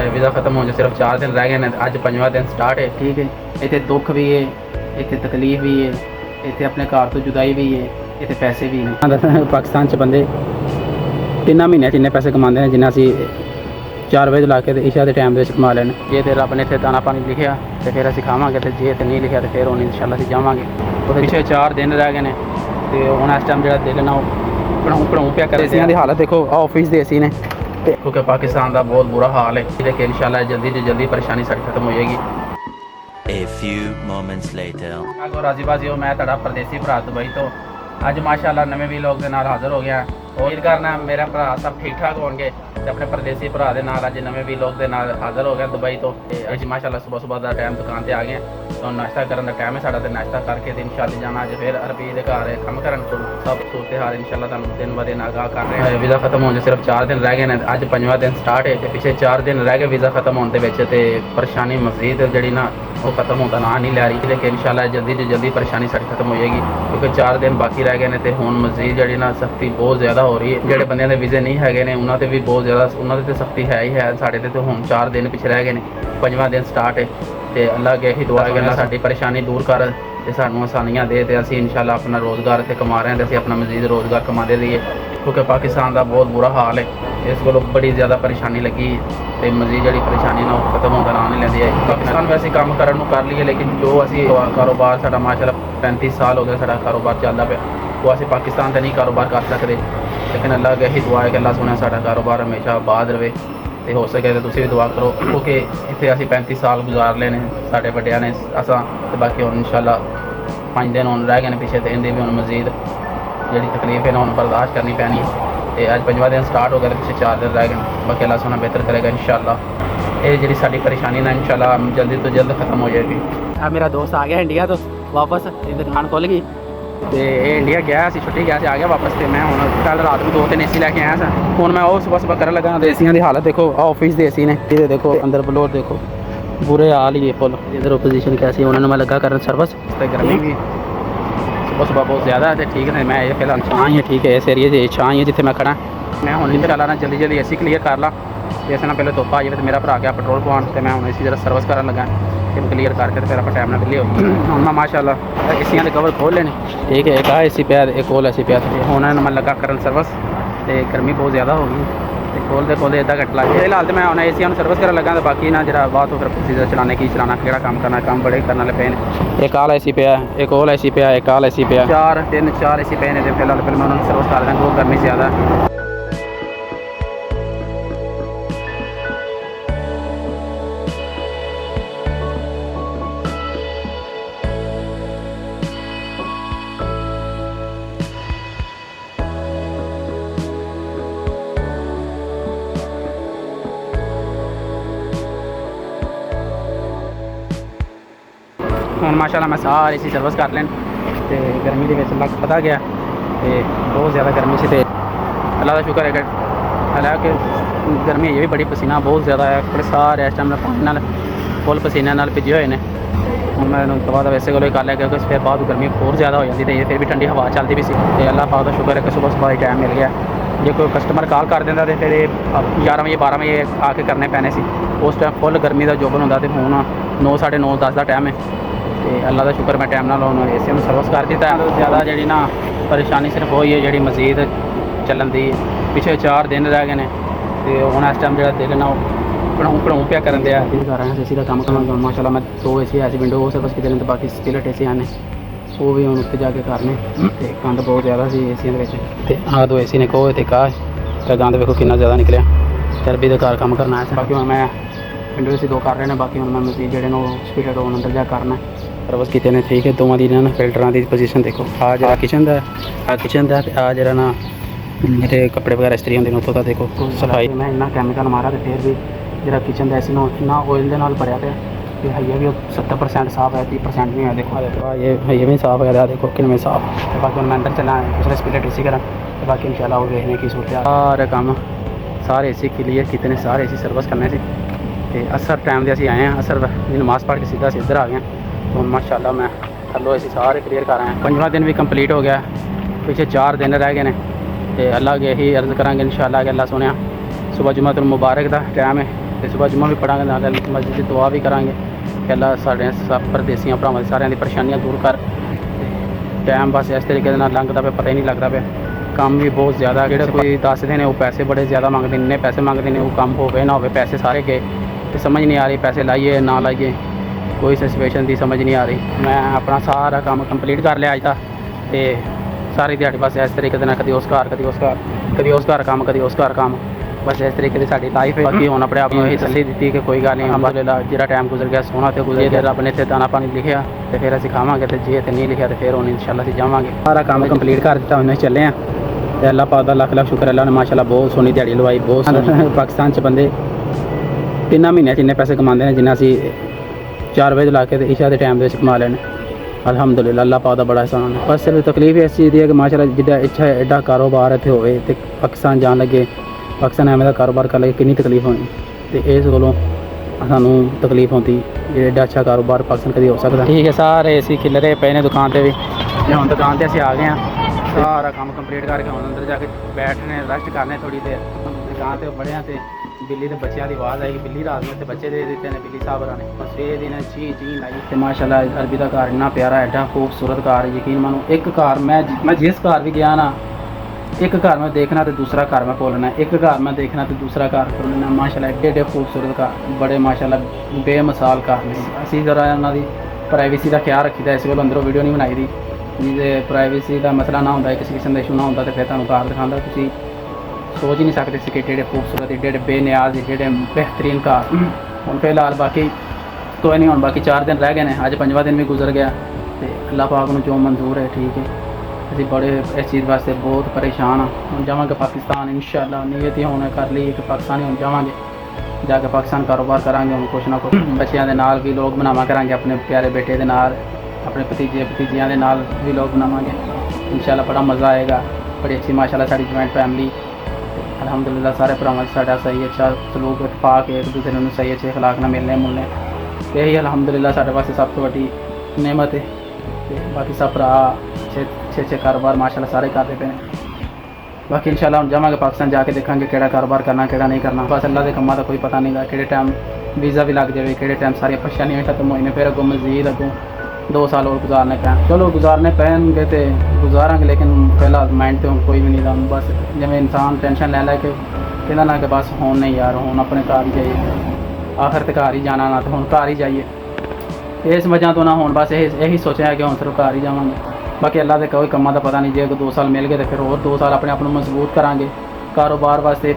Visa खत्म होने सिर्फ 4 दिन रह गए ने। अज 5वां दिन स्टार्ट है। ठीक है, इतने दुख भी है, इतने तकलीफ भी है, इतने अपने घर तो जुदाई भी है, इतने पैसे भी ने। पाकिस्तान च बंदे 3 महीने इन्ने पैसे कमाते हैं जिन्ना असी 4 बजे ला के इशा के टाइम कमा लेने। जे तो रब ने इतने दाना पानी लिखा तो फिर असी खावांगे, तो जे तो नहीं लिखा तो फिर हम इंशाल्लाह असी जावांगे। वो पिछले 4 दिन रह गए हैं तो हुण इस टाइम जो दिल ना भड़ाऊं पिया कर। एसियां की हालत देखो, ऑफिस के एसी ने, क्योंकि पाकिस्तान का बहुत बुरा हाल है। लेकिन इंशाल्लाह जल्दी से जल्दी परेशानी सारी खत्म हो जाएगी। A few moments later. राजी बाजी हो, मैं तड़ा परदेसी भरा दुबई तो अज माशाल्लाह नवे भी लोग के नाल हाज़र हो गया। उम्मीद करना मेरा भरा सब ठीक ठाक होंगे तो अपने परदेसी भरा के नाल अज नवे भी लोग के नाल हाज़र हो गया दुबई तो। अज माशाल्लाह सुबह सुबह का टाइम दुकान पर आ गए तो नाश्ता करने का टाइम है साड़ा, तो नाश्ता करके तो इंशाल्लाह जाना अज फिर अरबी के घर कम करन सब सूरत हाल इंशाल्लाह तुहानूं दिन ब दिन आगाह कर रहे हैं। वीज़ा खत्म होने सिर्फ 4 दिन रह गए हैं। अज 5वां दिन स्टार्ट है तो पिछले 4 दिन रह गए वीज़ा खत्म होने के परेशानी मजीद जी ना वो खत्म होता ना नहीं लै रही। लेकिन इंशाल्लाह जल्दी से जल्दी परेशानी सारी खत्म हो जाएगी, क्योंकि 4 दिन बाकी रह गए हैं तो हुण मजीद जी ना सख्ती बहुत ज़्यादा हो रही है। जोड़े बंदे के वीज़े नहीं है उन्होंने भी बहुत ज़्यादा उन्होंने तो सख्ती है ही है। साढ़े तो हुण 4 दिन पिछे रह गए हैं, 5वां दिन स्टार्ट है तो अल्लाह अगे ही दुआ है साडी परेशानी दूर कर ते सानूं आसानियां दे ते असीं इंशाल्लाह अपना रोज़गार इत्थे कमा रहे हैं तो असीं अपना मजीद रोज़गार कमाते रहिए, क्योंकि पाकिस्तान का बहुत बुरा हाल है। इस को बड़ी ज़्यादा परेशानी लगी तो मजीद जी परेशानी ना खत्म होकर ना नहीं लेंदी है। पाकिस्तान वैसे काम करन कर लीए, लेकिन जो असी कारोबार साडा माशाल्लाह 35 साल हो गए साडा कारोबार चलता पे, वो असी पाकिस्तान से नहीं कारोबार कर सकते। लेकिन अल्लाह अगे ही दुआ है कि अल्लाह सोने साडा कारोबार हमेशा आबाद रहे तो हो सके तो तुसीं भी दुआ करो, क्योंकि इतने असी 35 साल गुजार लेने साडे वड्डियां ने असां ते बाकी हुण इंशाल्लाह 5 दिन हुण रह गए पिछे तो इहदे भी हुण मजीद जी तकलीफ है ना हुण बर्दाश्त करनी पैनी है। तो अज 5वां दिन स्टार्ट हो गया तो पिछले 4 दिन रह गए, बाकी अल्लाह सोना बेहतर करेगा इंशाल्लाह। ये जी साडी परेशानी ना इंशाल्लाह जल्दी तो जल्द खत्म हो जाएगी। अब मेरा दोस्त आ गया इंडिया तो वापस दुकान खुल गई तो ये इंडिया गया सी छुट्टी गया आ गया वापस। तो मैं हूँ कल रात में 2-3 AC लैके आया था। हूँ मैं वो सुबह सुबह कर लगा तो एसियां की हालत देखो, ऑफिस के AC ने ये देखो अंदर फ्लोर देखो बुरे हाल ही है फुल। इधर पोजीशन कैसी उन्होंने मैं लगा कर सर्विस तो गर्मी भी सुबह सुबह बहुत ज़्यादा है। ठीक है, मैं ये फिलहाल छाँ ही है, ठीक है इस एरिए से छाँ ही है जितने मैं खड़ा। मैं हूँ इंशाल्लाह ना जल्दी जल्दी AC क्लीयर कर ला जैसे ना पहले धुप्प आ जाए तो मेरा भरा गया पेट्रोल पवान तो मैं हूँ इसी जरा सर्विस कर लगा फिर क्लीयर करके फिर आप टाइम ना बिल्ली हो हूँ मैं माशाल्लाह एसियां के कवर खोल लेने। ठीक है, एक आ AC पे एक होल AC पे हूँ मैं लगा कर सर्विस तो गर्मी बहुत ज़्यादा हो गई तो खोलते अद्धा घंटा लग गया। फिलहाल तो मैं हूँ एसियां सर्विस कर लगा तो बाकी ना जरा बात हो फिर प्रोसीजर चलाने की चलाना केड़ा काम करना काम बड़े करने वाले पे ने। एक आल AC पे एक होल AC पे एक आल AC पे 4 AC पे ने। फिलहाल मैं उन्होंने सर्विस कर दें, वो गर्मी ज़्यादा है। ਹੁਣ माशाल्लाह मैं सारी सी सर्विस कर लैन तो गर्मी के लग पता गया तो बहुत ज़्यादा गर्मी से अल्लाह का शुक्र है कि हालांकि गर्मी ये भी बड़ी पसीना बहुत ज़्यादा है। कपड़े सारे इस टाइम पानी नाल फुल पसीने नाल भिजे हुए हैं। हूँ मैं दवा तो वैसे को कर लिया क्योंकि फिर बाद गर्मी बहुत ज़्यादा हो जाती है, फिर भी ठंडी हवा चलती भी सी। अल्लाह पाक का शुक्र है कि सुबह सुबह टाइम मिल गया। जो कोई कस्टमर कॉल कर देता तो फिर 11 बजे 12 बजे आके करने पैने सी। उस टाइम फुल गर्मी का जोबन होंदा तो हूँ 9 साढ़े 9 10 का टाइम है तो अल्लाह का शुक्र मैं टाइम नाल AC में सर्विस कर दिता। ज़्यादा जी ना परेशानी सिर्फ वही है जी मजीद चलन दी पिछले 4 दिन रह गए हैं तो हूँ इस टाइम जो दिल ना भड़ाऊं पिया कर दिया कर रहे हैं AC का काम करना। माशाल्लाह मैं 2 AC ऐसी विंडो वो सर्विस की तो बाकी स्पिलिट AC आने वो भी हम उत्ते जाके करने तो गंद बहुत ज़्यादा सी AC आ 2 AC ने कहो तो कहा तो गंद देखो कितना ज़्यादा निकलिया। चरबी का घर काम करना है बाकी मैं विंडो AC 2 कर रहे हैं बाकी हम मैं मजीद जो स्पिलिट वो अंदर जा करना सर्विस कितने ने। ठीक है, दोवां दी ना फिल्टरां दी पोजीशन देखो आ जरा किचन का आ जरा ना मेरे कपड़े वगैरह इस्त्री होंगे उतों का देखो सफाई मैं इन्ना कैमिकल मारा तो फिर भी जरा किचन का ऐसी ना ऑयल के नाल भरिया तो है भी 70% साफ है 30% नहीं है। देखो ये भी साफ है देखो किनमें साफ तो बाकी मैं अंदर चला दूसरा स्पिलिट AC करा तो बाकी इंशाल्लाह वो देखने की सूरत सारे काम सारे AC क्लियर कितने सारे AC सर्विस करने से तो असर टाइम से असी आए हैं असर नमाज पढ़ के सीधा इधर आ गए तो माशाल्लाह मैं थल्लों ऐसे सारे क्लियर कर रहे हैं। 5वां दिन भी कंप्लीट हो गया, पिछले 4 दिन रह गए हैं तो अल्लाह के यही अर्ज़ करांगे इंशाल्लाह कि अल्लाह सोने सुबह जुम्मतुल मुबारक का टाइम है ਤੇ ਸਵੇਰ ਜੁਮਾ ਵੀ ਪੜਾਂਗੇ, ਨਾਲ ਮਸਜਿਦ 'ਚ ਦੁਆ ਵੀ ਕਰਾਂਗੇ ਕਿ ਅੱਲਾ ਸਾਡੇ ਸਭ ਪਰਦੇਸੀਆਂ ਭਰਾਵਾਂ ਦੀ ਸਾਰਿਆਂ ਦੀ ਪਰੇਸ਼ਾਨੀਆਂ ਦੂਰ ਕਰ। ਟਾਈਮ ਬਸ ਇਸ ਤਰੀਕੇ ਦੇ ਨਾਲ ਲੰਘਦਾ ਪਿਆ, ਪਤਾ ਹੀ ਨਹੀਂ ਲੱਗਦਾ ਪਿਆ। ਕੰਮ ਵੀ ਬਹੁਤ ਜ਼ਿਆਦਾ, ਜਿਹੜੇ ਕੋਈ ਦੱਸਦੇ ਨੇ ਉਹ ਪੈਸੇ ਬੜੇ ਜ਼ਿਆਦਾ ਮੰਗਦੇ ਨੇ, ਇੰਨੇ ਪੈਸੇ ਮੰਗਦੇ ਨੇ, ਉਹ ਕੰਮ ਹੋਵੇ ਨਾ ਹੋਵੇ, ਪੈਸੇ ਸਾਰੇ ਗਏ ਤੇ ਸਮਝ ਨਹੀਂ ਆ ਰਹੀ ਪੈਸੇ ਲਾਈਏ ਨਾ ਲਾਈਏ, ਕੋਈ ਸਿਚੁਏਸ਼ਨ ਦੀ ਸਮਝ ਨਹੀਂ ਆ ਰਹੀ। ਮੈਂ ਆਪਣਾ ਸਾਰਾ ਕੰਮ ਕੰਪਲੀਟ ਕਰ ਲਿਆ ਅੱਜ ਦਾ, ਤੇ ਸਾਰੀ ਦਿਹਾੜੀ ਬਸ ਇਸ ਤਰੀਕੇ ਦੇ ਨਾਲ ਕਦੀ ਉਸ ਘਰ ਕਦੀ ਉਸ ਘਰ, ਕਦੀ ਉਸ ਘਰ ਕੰਮ ਕਦੀ ਉਸ ਘਰ ਕੰਮ, ਬਸ ਇਸ ਤਰੀਕੇ ਦੀ ਸਾਡੀ ਲਾਈਫ ਹੈ। ਬਾਕੀ ਹੁਣ ਆਪਣੇ ਆਪ ਨੂੰ ਇਹ ਤਸੱਲੀ ਦਿੱਤੀ ਕਿ ਕੋਈ ਗੱਲ ਨਹੀਂ, ਅਲਹਮਦੁਲਿਲਾ ਜਿਹੜਾ ਟਾਈਮ ਗੁਜ਼ਰ ਗਿਆ ਸੋਹਣਾ ਤੇ ਗੁਜ਼ਰ ਗਿਆ। ਰੱਬ ਨੇ ਇੱਥੇ ਦਾਣਾ ਪਾਣੀ ਲਿਖਿਆ ਤੇ ਫਿਰ ਅਸੀਂ ਖਾਵਾਂਗੇ, ਤੇ ਜੇ ਤੇ ਨਹੀਂ ਲਿਖਿਆ ਤੇ ਫਿਰ ਹੁਣ ਇਨਸ਼ਾਅੱਲਾ ਅਸੀਂ ਜਾਵਾਂਗੇ। ਸਾਰਾ ਕੰਮ ਕੰਪਲੀਟ ਕਰ ਦਿੱਤਾ, ਹੁਣ ਚੱਲੇ ਆ ਤੇ ਅੱਲਾਹ ਪਾਕ ਦਾ ਲੱਖ ਲੱਖ ਸ਼ੁਕਰ। ਅੱਲਾਹ ਨੇ ਮਾਸ਼ਾਅੱਲਾ ਬਹੁਤ ਸੋਹਣੀ ਦਿਹਾੜੀ ਲਵਾਈ, ਬਹੁਤ ਸੋਹਣੀ। ਪਾਕਿਸਤਾਨ 'ਚ ਬੰਦੇ 3 ਮਹੀਨਿਆਂ 'ਚ ਇੰਨੇ ਪੈਸੇ ਕਮਾਉਂਦੇ ਨੇ ਜਿੰਨਾ ਅਸੀਂ 4 ਵਜੇ ਲਾ ਕੇ ਤੇ ਇਸ਼ਾ ਦੇ ਟਾਈਮ ਦੇ ਵਿੱਚ ਕਮਾ ਲੈਣੇ। ਅਲਹਮਦੁਲਿਲਾ ਅੱਲਾਹ ਪਾਕ ਦਾ ਬੜਾ ਇਹਸਾਨ ਹੈ। ਬਸ ਸਿਰਫ ਤਕਲੀਫ ਇਸ ਚੀਜ਼ ਦੀ ਹੈ ਕਿ ਮਾਸ਼ਾਅੱਲਾ ਜਿੱਡਾ ਇੱਛਾ ਐਡਾ ਕਾਰੋਬਾਰ ਇੱਥੇ ਹੋਵੇ ਤੇ ਪਾਕਿਸਤਾਨ ਜਾਣ ਲੱਗੇ, ਪਾਕਿਸਤਾਨ ਐਵੇਂ ਦਾ ਕਾਰੋਬਾਰ ਕਰਨ ਲੱਗੇ ਕਿੰਨੀ ਤਕਲੀਫ ਹੋਣੀ, ਤੇ ਇਸ ਕੋਲੋਂ ਸਾਨੂੰ ਤਕਲੀਫ ਹੁੰਦੀ ਜੇ ਐਡਾ ਅੱਛਾ ਕਾਰੋਬਾਰ ਪਾਕਿਸਤਾਨ ਕਦੀ ਹੋ ਸਕਦਾ। ਠੀਕ ਹੈ, ਸਾਰੇ ਅਸੀਂ ਖਿਲਰੇ ਪਏ ਨੇ ਦੁਕਾਨ 'ਤੇ ਵੀ, ਤੇ ਹੁਣ ਦੁਕਾਨ 'ਤੇ ਅਸੀਂ ਆ ਗਏ ਹਾਂ। ਸਾਰਾ ਕੰਮ ਕੰਪਲੀਟ ਕਰਕੇ ਹੁਣ ਅੰਦਰ ਜਾ ਕੇ ਬੈਠਣੇ, ਰੈਸਟ ਕਰਨੇ ਥੋੜ੍ਹੀ ਦੇਰ। ਦੁਕਾਨ 'ਤੇ ਬੜੇ ਹਾਂ ਤੇ ਬਿੱਲੀ ਦੇ ਬੱਚਿਆਂ ਦੀ ਆਵਾਜ਼ ਆਈ, ਬਿੱਲੀ ਰਾਤ ਨੂੰ ਤੇ ਬੱਚੇ ਦੇ ਦਿੱਤੇ ਨੇ ਬਿੱਲੀ ਸਾਹਿਬਾਂ ਨੇ। ਬਸ ਇਹ ਦਿਨ ਚੀ ਲਾਈ ਤੇ ਮਾਸ਼ਾਅੱਲਾ ਅਰਬੀ ਦਾ ਘਰ ਇੰਨਾ ਪਿਆਰਾ, ਐਡਾ ਖੂਬਸੂਰਤ ਘਰ, ਯਕੀਨ ਮੰਨੋ। ਇੱਕ ਘਰ ਮੈਂ ਜਿਸ ਘਰ ਵੀ ਗਿਆ ਨਾ, ਇੱਕ ਘਰ ਮੈਂ ਦੇਖਣਾ ਤੇ ਦੂਸਰਾ ਘਰ ਮੈਂ ਖੋਲ੍ਹਣਾ, ਇੱਕ ਘਰ ਮੈਂ ਦੇਖਣਾ ਤੇ ਦੂਸਰਾ ਘਰ ਖੋਲ੍ਹਣਾ। ਮਾਸ਼ਾਅੱਲਾ ਐਡੇ ਖੂਬਸੂਰਤ ਘਰ, ਬੜੇ ਮਾਸ਼ਾਅੱਲਾ ਬੇਮਿਸਾਲ ਘਰ ਨੇ। ਅਸੀਂ ਜ਼ਰਾ ਉਹਨਾਂ ਦੀ ਪ੍ਰਾਈਵੇਸੀ ਦਾ ਖਿਆਲ ਰੱਖੀਦਾ, ਇਸ ਕੋਲ ਅੰਦਰੋਂ ਵੀਡੀਓ ਨਹੀਂ ਬਣਾਈ ਦੀ। ਜੇ ਪ੍ਰਾਈਵੇਸੀ ਦਾ ਮਸਲਾ ਨਾ ਹੁੰਦਾ, ਕਿਸੇ ਕਿਸਮ ਦਾ ਇਸ਼ੂ ਨਾ ਹੁੰਦਾ ਤੇ ਫਿਰ ਤੁਹਾਨੂੰ ਘਰ ਦਿਖਾਉਂਦਾ। ਤੁਸੀਂ ਸੋਚ ਹੀ ਨਹੀਂ ਸਕਦੇ ਸੀ ਕਿ ਏਡੇ ਖੂਬਸੂਰਤ, ਏਡੇ ਬੇਨਿਆਜ਼, ਏਡੇ ਬਿਹਤਰੀਨ ਘਰ। ਹੁਣ ਫਿਲਹਾਲ ਬਾਕੀ ਕੋਈ ਨਹੀਂ, ਹੁਣ ਬਾਕੀ 4 ਦਿਨ ਰਹਿ ਗਏ ਨੇ, ਅੱਜ 5ਵਾਂ ਦਿਨ ਵੀ ਗੁਜ਼ਰ ਗਿਆ ਤੇ ਅੱਲਾਹ ਪਾਕ ਨੂੰ ਜੋ ਮਨਜ਼ੂਰ ਹੈ ਠੀਕ ਹੈ। ਅਸੀਂ ਬੜੇ ਇਸ ਚੀਜ਼ ਵਾਸਤੇ ਬਹੁਤ ਪਰੇਸ਼ਾਨ ਹਾਂ। ਹੁਣ ਜਾਵਾਂਗੇ ਪਾਕਿਸਤਾਨ ਇਨਸ਼ਾਅੱਲਾ, ਨੀਅਤ ਹੀ ਹੁਣ ਕਰ ਲਈ ਕਿ ਪਾਕਿਸਤਾਨ ਹੁਣ ਜਾਵਾਂਗੇ, ਜਾ ਕੇ ਪਾਕਿਸਤਾਨ ਕਾਰੋਬਾਰ ਕਰਾਂਗੇ। ਹੁਣ ਕੁਛ ਨਾ ਕੁਛ ਬੱਚਿਆਂ ਦੇ ਨਾਲ ਵੀ ਲੋਕ ਬਣਾਵਾ ਕਰਾਂਗੇ, ਆਪਣੇ ਪਿਆਰੇ ਬੇਟੇ ਦੇ ਨਾਲ, ਆਪਣੇ ਭਤੀਜਿਆਂ ਦੇ ਨਾਲ ਵੀ ਲੋਕ ਬਣਾਵਾਂਗੇ ਇਨਸ਼ਾਅੱਲਾ। ਬੜਾ ਮਜ਼ਾ ਆਏਗਾ, ਬੜੀ ਅੱਛੀ ਮਾਸ਼ਾਅੱਲਾ ਸਾਡੀ ਜੁਆਇੰਟ ਫੈਮਿਲੀ। ਅਲਹਮਦੁਲਿਲਾ ਸਾਰੇ ਭਰਾਵਾਂ ਸਾਡਾ ਸਹੀ ਅੱਛਾ ਸਲੂਕ ਪਾ ਕੇ ਇੱਕ ਦੂਸਰੇ ਨੂੰ ਸਹੀ ਅੱਛੇ ਅਖਲਾਕ ਨਾਲ ਮਿਲਨੇ ਮੁਲਨੇ, ਤੇ ਇਹੀ ਅਲਹਮਦੁਲਿਲਾ ਸਾਡੇ ਵਾਸਤੇ ਸਭ ਤੋਂ ਵੱਡੀ ਨਿਅਮਤ ਹੈ। ਤੇ ਬਾਕੀ ਸਭ ਭਰਾ ਅੱਛੇ ਕਾਰੋਬਾਰ ਮਾਸ਼ਾਅੱਲਾ ਸਾਰੇ ਕਰਦੇ ਪਏ ਨੇ। ਬਾਕੀ ਇਨਸ਼ਾਅੱਲਾ ਹੁਣ ਜਾਵਾਂਗੇ ਪਾਕਿਸਤਾਨ, ਜਾ ਕੇ ਦੇਖਾਂਗੇ ਕਿਹੜਾ ਕਾਰੋਬਾਰ ਕਰਨਾ ਕਿਹੜਾ ਨਹੀਂ ਕਰਨਾ। ਬਸ ਅੱਲਾ ਦੇ ਕੰਮਾਂ ਦਾ ਕੋਈ ਪਤਾ ਨਹੀਂ ਗਾ, ਕਿਹੜੇ ਟਾਈਮ ਵੀਜ਼ਾ ਵੀ ਲੱਗ ਜਾਵੇ, ਕਿਹੜੇ ਟਾਈਮ ਸਾਰੀਆਂ ਪਰੇਸ਼ਾਨੀਆਂ ਖਤਮ ਹੋਈਆਂ, ਫਿਰ ਅੱਗੋਂ ਮਜ਼ੀਦ ਅੱਗੋਂ 2 ਸਾਲ ਹੋਰ ਗੁਜ਼ਾਰਨੇ ਪੈਣ। ਚਲੋ ਗੁਜ਼ਾਰਨੇ ਪੈਣਗੇ ਤੇ ਗੁਜ਼ਾਰਾਂਗੇ, ਲੇਕਿਨ ਪਹਿਲਾਂ ਮਾਈਂਡ 'ਤੇ ਹੁਣ ਕੋਈ ਵੀ ਨਹੀਂ ਦਾ। ਬਸ ਜਿਵੇਂ ਇਨਸਾਨ ਟੈਨਸ਼ਨ ਲੈ ਕੇ ਕਹਿੰਦਾ ਨਾ ਕਿ ਬਸ ਹੁਣ ਨਹੀਂ ਯਾਰ, ਹੁਣ ਆਪਣੇ ਘਰ ਹੀ ਜਾਈਏ, ਆਖਰ ਤੇ ਘਰ ਹੀ ਜਾਣਾ ਨਾ, ਤੇ ਹੁਣ ਘਰ ਹੀ ਜਾਈਏ। ਇਸ ਵਜ੍ਹਾ ਤੋਂ ਨਾ ਹੁਣ ਬਸ ਇਹੀ ਸੋਚਿਆ ਕਿ ਹੁਣ ਸਿਰਫ ਘਰ ਹੀ ਜਾਵਾਂਗੇ। ਬਾਕੀ ਅੱਲਾ ਦੇ ਕੋਈ ਕੰਮਾਂ ਦਾ ਪਤਾ ਨਹੀਂ, ਜੇ 2 ਸਾਲ ਮਿਲ ਗਏ ਤਾਂ ਫਿਰ ਹੋਰ 2 ਸਾਲ ਆਪਣੇ ਆਪ ਨੂੰ ਮਜ਼ਬੂਤ ਕਰਾਂਗੇ, ਕਾਰੋਬਾਰ ਵਾਸਤੇ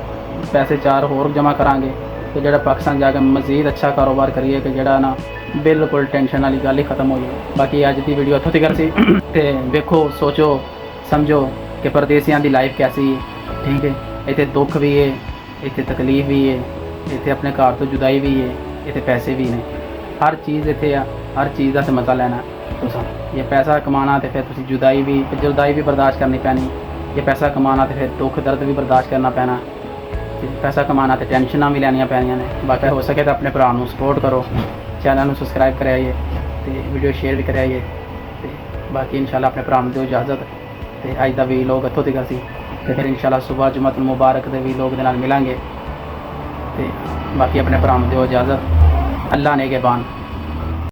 ਪੈਸੇ 4 ਹੋਰ ਜਮ੍ਹਾਂ ਕਰਾਂਗੇ, ਤੇ ਜਿਹੜਾ ਪਾਕਿਸਤਾਨ ਜਾ ਕੇ ਮਜ਼ੀਦ ਅੱਛਾ ਕਾਰੋਬਾਰ ਕਰੀਏ ਕਿ ਜਿਹੜਾ ਨਾ ਬਿਲਕੁਲ ਟੈਨਸ਼ਨ ਵਾਲੀ ਗੱਲ ਹੀ ਖਤਮ ਹੋ ਜਾਏ। ਬਾਕੀ ਅੱਜ ਦੀ ਵੀਡੀਓ ਇੱਥੋਂ ਤੱਕ ਸੀ, ਤੇ ਵੇਖੋ ਸੋਚੋ ਸਮਝੋ ਕਿ ਪਰਦੇਸੀਆਂ ਦੀ ਲਾਈਫ ਕੈਸੀ ਹੈ। ਠੀਕ ਹੈ, ਇੱਥੇ ਦੁੱਖ ਵੀ ਹੈ, ਇੱਥੇ ਤਕਲੀਫ ਵੀ ਹੈ, ਇੱਥੇ ਆਪਣੇ ਘਰ ਤੋਂ ਜੁਦਾਈ ਵੀ ਹੈ, ਇੱਥੇ ਪੈਸੇ ਵੀ ਨੇ, ਹਰ ਚੀਜ਼ ਇੱਥੇ ਆ। ਹਰ ਚੀਜ਼ ਦਾ ਤੇ ਮਜ਼ਾ ਲੈਣਾ ਤੁਸੀਂ, ਜੇ ਪੈਸਾ ਕਮਾਉਣਾ ਤੇ ਫਿਰ ਤੁਸੀਂ ਜੁਦਾਈ ਵੀ ਬਰਦਾਸ਼ਤ ਕਰਨੀ ਪੈਣੀ, ਜੇ ਪੈਸਾ ਕਮਾਉਣਾ ਤੇ ਫਿਰ ਦੁੱਖ ਦਰਦ ਵੀ ਬਰਦਾਸ਼ਤ ਕਰਨਾ ਪੈਣਾ, ਤੇ ਪੈਸਾ ਕਮਾਉਣਾ ਤੇ ਟੈਨਸ਼ਨਾਂ ਵੀ ਲੈਣੀਆਂ ਪੈਣੀਆਂ ਨੇ। ਬਾਕੀ ਹੋ ਸਕੇ ਤਾਂ ਆਪਣੇ ਭਰਾ ਨੂੰ ਸਪੋਰਟ ਕਰੋ, ਚੈਨਲ ਨੂੰ ਸਬਸਕ੍ਰਾਈਬ ਕਰਾਈਏ ਤੇ ਵੀਡੀਓ ਸ਼ੇਅਰ ਵੀ ਕਰਾਈਏ। ਤੇ ਬਾਕੀ ਇਨਸ਼ਾਅੱਲਾ ਆਪਣੇ ਭਰਾ ਨੂੰ ਦਿਓ ਇਜਾਜ਼ਤ, ਤੇ ਅੱਜ ਦਾ ਵੀਲੋਗ ਇੱਥੋਂ ਤੱਕ ਸੀ, ਤੇ ਫਿਰ ਇਨਸ਼ਾਅੱਲਾ ਸੁਬਾਹ ਜੁਮਅਤੁਲ ਮੁਬਾਰਕ ਦੇ ਵੀਲੋਗ ਦੇ ਨਾਲ ਮਿਲਾਂਗੇ। ਤੇ ਬਾਕੀ ਆਪਣੇ ਭਰਾ ਨੂੰ ਦਿਓ ਇਜਾਜ਼ਤ। ਅੱਲਾ ਨੇ ਕੇ ਬਾਨ।